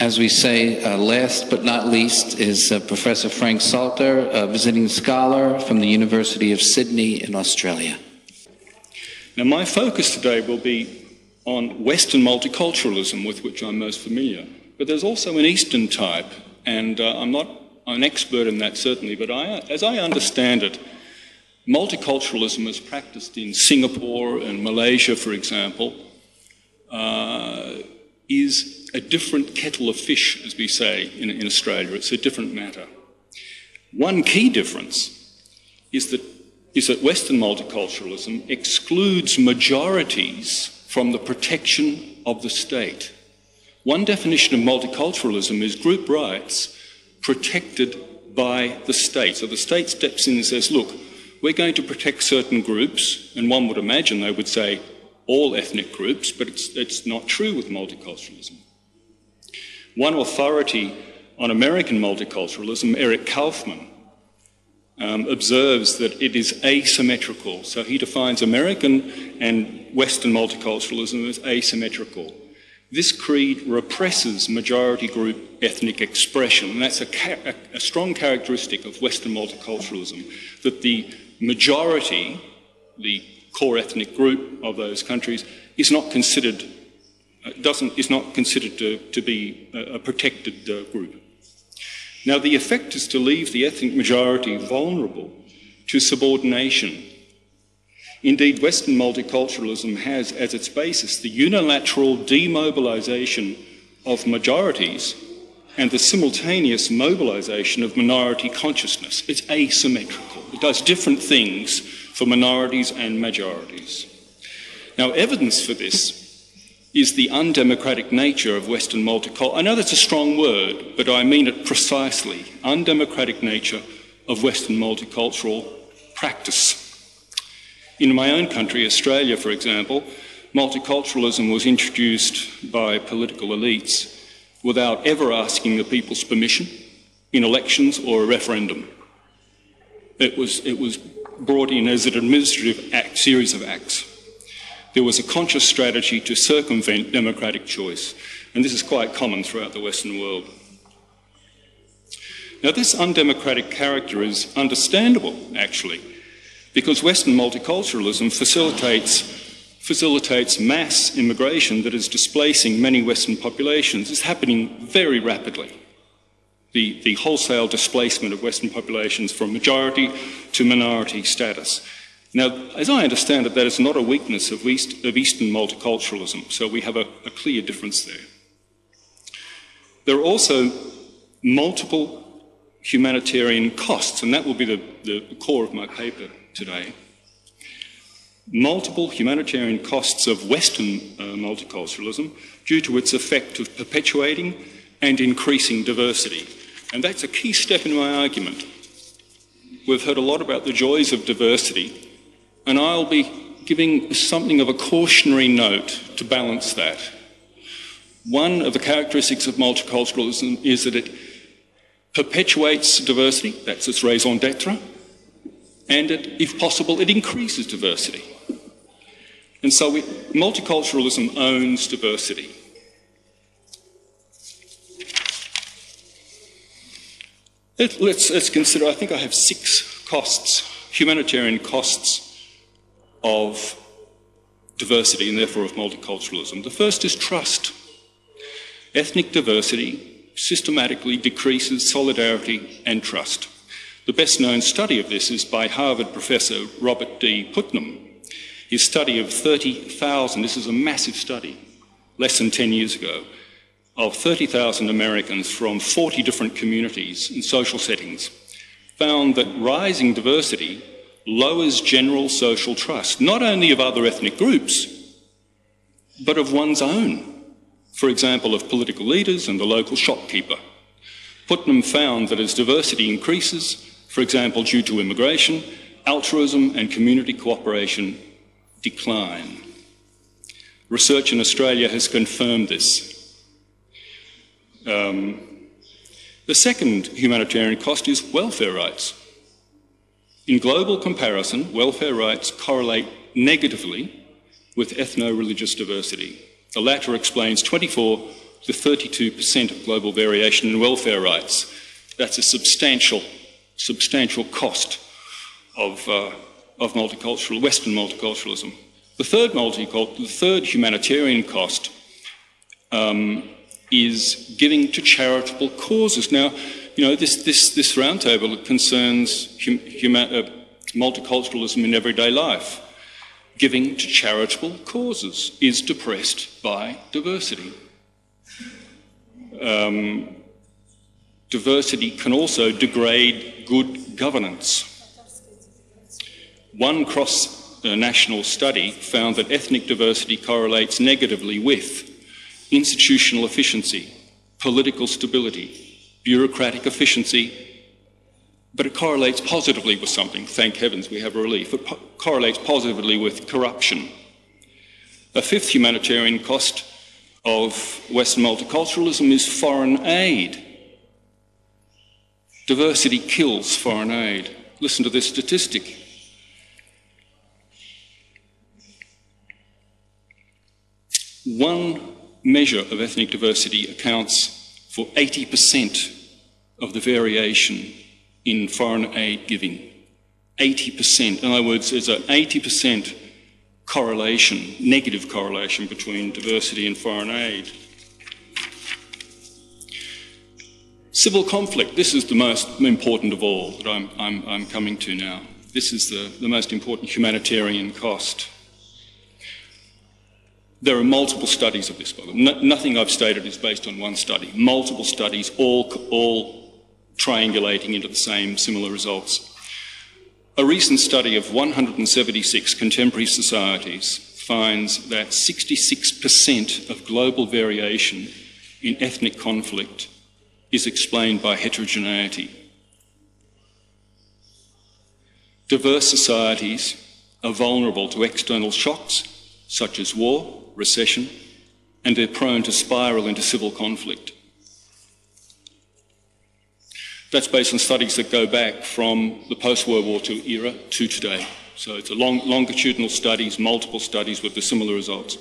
As we say, last but not least is Professor Frank Salter, a visiting scholar from the University of Sydney in Australia. Now, my focus today will be on Western multiculturalism, with which I'm most familiar. But there's also an Eastern type, and I'm not an expert in that, certainly, but as I understand it, multiculturalism is practiced in Singapore and Malaysia, for example, is a different kettle of fish, as we say in Australia. It's a different matter. One key difference is that Western multiculturalism excludes majorities from the protection of the state. One definition of multiculturalism is group rights protected by the state. So the state steps in and says, look, we're going to protect certain groups, and one would imagine they would say all ethnic groups, but it's not true with multiculturalism. One authority on American multiculturalism, Eric Kaufman, observes that it is asymmetrical. So he defines American and Western multiculturalism as asymmetrical. This creed represses majority group ethnic expression, and that's a strong characteristic of Western multiculturalism, that the majority, the core ethnic group of those countries, is not considered to be a protected group. Now, the effect is to leave the ethnic majority vulnerable to subordination. Indeed, Western multiculturalism has as its basis the unilateral demobilisation of majorities and the simultaneous mobilisation of minority consciousness. It's asymmetrical. It does different things for minorities and majorities. Now, evidence for this is the undemocratic nature of Western multiculturalism. I know that's a strong word, but I mean it precisely. Undemocratic nature of Western multicultural practice. In my own country, Australia, for example, multiculturalism was introduced by political elites without ever asking the people's permission in elections or a referendum. It was brought in as an administrative series of acts. There was a conscious strategy to circumvent democratic choice, and this is quite common throughout the Western world. Now, this undemocratic character is understandable, actually, because Western multiculturalism facilitates mass immigration that is displacing many Western populations. It's happening very rapidly. The wholesale displacement of Western populations from majority to minority status. Now, as I understand it, that is not a weakness of Eastern multiculturalism, so we have a clear difference there. There are also multiple humanitarian costs, and that will be the core of my paper today. Multiple humanitarian costs of Western multiculturalism due to its effect of perpetuating and increasing diversity. And that's a key step in my argument. We've heard a lot about the joys of diversity, and I'll be giving something of a cautionary note to balance that. One of the characteristics of multiculturalism is that it perpetuates diversity, that's its raison d'etre, and if possible, it increases diversity. And so multiculturalism owns diversity. Let's consider, I think I have 6 costs, humanitarian costs of diversity and therefore of multiculturalism. The first is trust. Ethnic diversity systematically decreases solidarity and trust. The best known study of this is by Harvard professor Robert D. Putnam. His study of 30,000, this is a massive study, less than 10 years ago, of 30,000 Americans from 40 different communities and social settings, found that rising diversity lowers general social trust, not only of other ethnic groups, but of one's own. For example, of political leaders and the local shopkeeper. Putnam found that as diversity increases, for example, due to immigration, altruism and community cooperation decline. Research in Australia has confirmed this. The second humanitarian cost is welfare rights. In global comparison, welfare rights correlate negatively with ethno-religious diversity. The latter explains 24 the 32% of global variation in welfare rights. That's a substantial cost of Western multiculturalism. The third humanitarian cost is giving to charitable causes. Now, you know, this roundtable concerns multiculturalism in everyday life. Giving to charitable causes is depressed by diversity. Diversity can also degrade good governance. One cross-national study found that ethnic diversity correlates negatively with institutional efficiency, political stability, bureaucratic efficiency, but it correlates positively with something. Thank heavens we have a relief. It correlates positively with corruption. A fifth humanitarian cost of Western multiculturalism is foreign aid. Diversity kills foreign aid. Listen to this statistic. One measure of ethnic diversity accounts for 80% of the variation in foreign aid giving. 80%. In other words, there's an 80% correlation, negative correlation between diversity and foreign aid. Civil conflict, this is the most important of all that I'm coming to now. This is the most important humanitarian cost. There are multiple studies of this. Nothing I've stated is based on one study. Multiple studies, all triangulating into the same similar results. A recent study of 176 contemporary societies finds that 66% of global variation in ethnic conflict is explained by heterogeneity. Diverse societies are vulnerable to external shocks, such as war, recession, and they're prone to spiral into civil conflict. That's based on studies that go back from the post-World War II era to today. So it's a longitudinal studies, multiple studies with the similar results.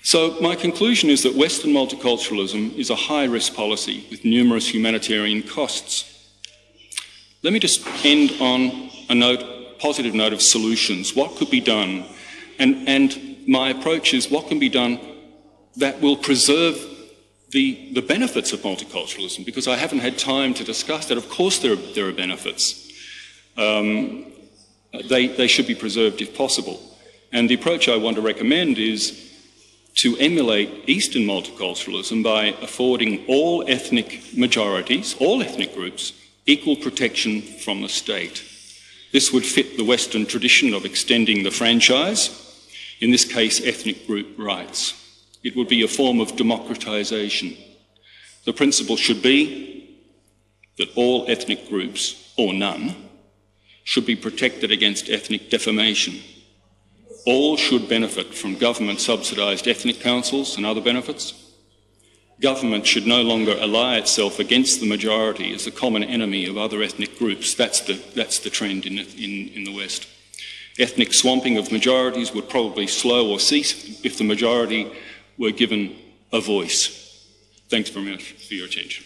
So my conclusion is that Western multiculturalism is a high-risk policy with numerous humanitarian costs. Let me just end on a positive note of solutions. What could be done? And my approach is what can be done that will preserve the benefits of multiculturalism, because I haven't had time to discuss that. Of course there are benefits. They should be preserved if possible. And the approach I want to recommend is to emulate Eastern multiculturalism by affording all ethnic majorities, all ethnic groups, equal protection from the state. This would fit the Western tradition of extending the franchise, in this case ethnic group rights. It would be a form of democratisation. The principle should be that all ethnic groups, or none, should be protected against ethnic defamation. All should benefit from government-subsidised ethnic councils and other benefits. Government should no longer ally itself against the majority as the common enemy of other ethnic groups. That's the trend in the West. Ethnic swamping of majorities would probably slow or cease if the majority were given a voice. Thanks very much for your attention.